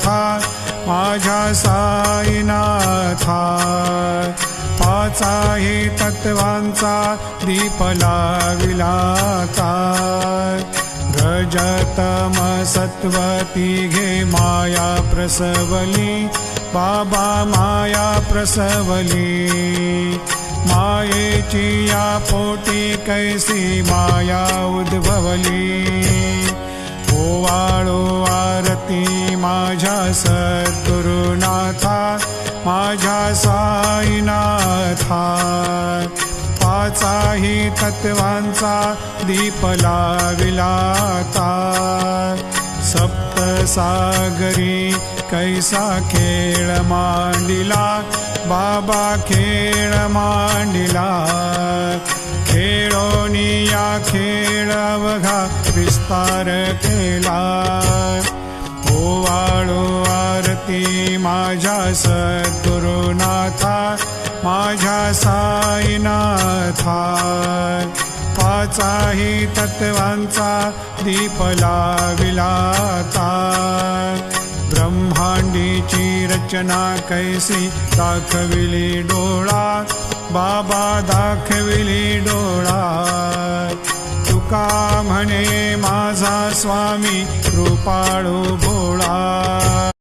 नाथा माझ्या साईनाथा पाचाही तत्वांचा दीप लाविला काय रजतम सत्वती घे माया प्रसवली बाबा माया प्रसवली मायेची या पोटी कैसी माया उद्भवली ओवाळो आरती माझ्या सद्गुरुनाथा माझ्या साईनाथा पाचाही तत्वांचा दीप लाविला काय सप्तसागरी कैसा खेळ मांडिला बाबा खेळ मांडिला खेळोनी या खेळ अवघा विस्तार केला ओवाळो आरती माझ्या सद्गुरुनाथा माझ्या साईनाथा पाचाही तत्वांचा दीप लाविला काय ब्रह्मांडीची रचना कैसी दाखविली डोळा बाबा दाखविली डोळा तुका म्हणे माझा स्वामी कृपाळू भोळा